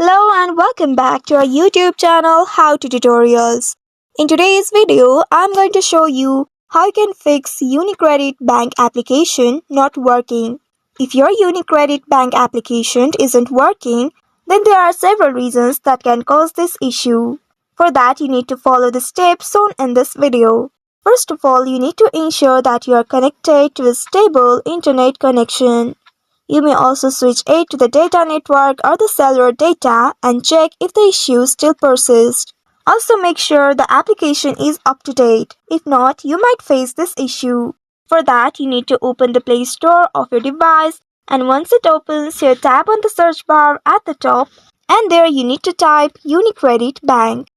Hello and welcome back to our YouTube channel How to Tutorials. In today's video, I'm going to show you how you can fix UniCredit Bank application not working. If your UniCredit Bank application isn't working, then there are several reasons that can cause this issue. For that, you need to follow the steps shown in this video. First of all, you need to ensure that you are connected to a stable internet connection. You may also switch it to the data network or the cellular data and check if the issue still persists. Also make sure the application is up to date. If not, you might face this issue. For that, you need to open the Play Store of your device, and once it opens, you tap on the search bar at the top, and there you need to type UniCredit Bank.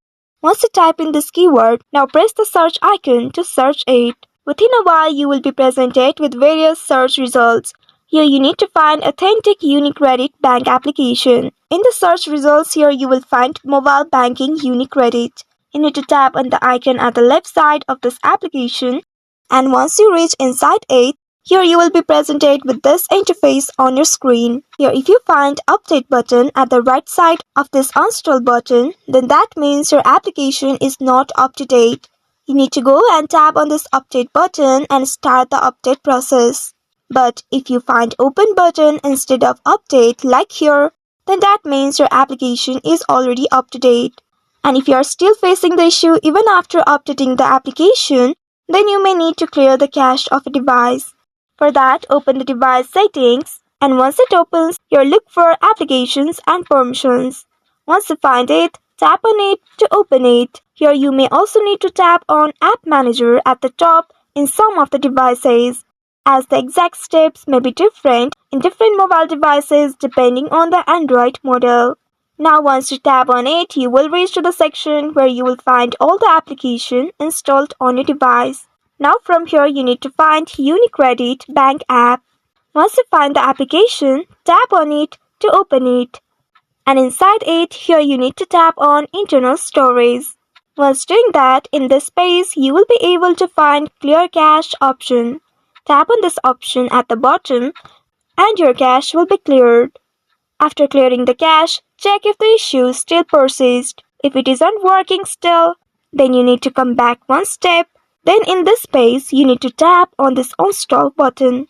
Once you type in this keyword, now press the search icon to search it. Within a while, you will be presented with various search results. Here you need to find authentic UniCredit Bank application. In the search results here you will find mobile banking UniCredit. You need to tap on the icon at the left side of this application, and once you reach inside it, here you will be presented with this interface on your screen. Here if you find update button at the right side of this uninstall button, then that means your application is not up to date. You need to go and tap on this update button and start the update process. But if you find open button instead of update like here, then that means your application is already up to date. And if you are still facing the issue even after updating the application, then you may need to clear the cache of a device. For that, open the device settings, and once it opens, you look for applications and permissions. Once you find it, tap on it to open it. Here you may also need to tap on App Manager at the top in some of the devices, as the exact steps may be different in different mobile devices depending on the Android model. Now once you tap on it, you will reach to the section where you will find all the application installed on your device. Now from here you need to find UniCredit Bank app. Once you find the application, tap on it to open it. And inside it, here you need to tap on internal storage. Once doing that, in this space you will be able to find clear cache option. Tap on this option at the bottom and your cache will be cleared. After clearing the cache, check if the issue still persists. If it isn't working still, then you need to come back one step. Then in this space, you need to tap on this Uninstall button.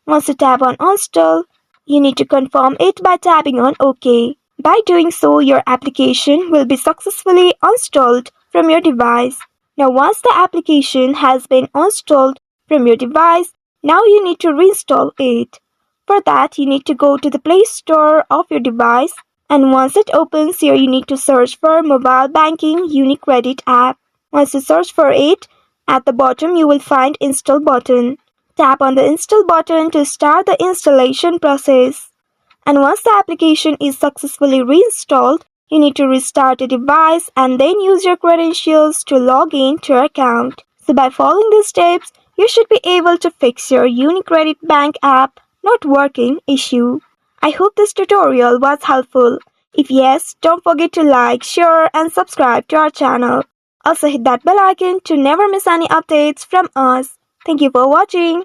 Once you tap on Uninstall, you need to confirm it by tapping on OK. By doing so, your application will be successfully uninstalled from your device. Now once the application has been uninstalled from your device, now you need to reinstall it. For that, you need to go to the Play Store of your device, and once it opens here, you need to search for Mobile Banking UniCredit app. Once you search for it, at the bottom you will find Install button. Tap on the Install button to start the installation process. And once the application is successfully reinstalled, you need to restart the device and then use your credentials to log in to your account. So by following these steps, you should be able to fix your UniCredit Bank app not working issue. I hope this tutorial was helpful. If yes, don't forget to like, share and subscribe to our channel. Also hit that bell icon to never miss any updates from us. Thank you for watching.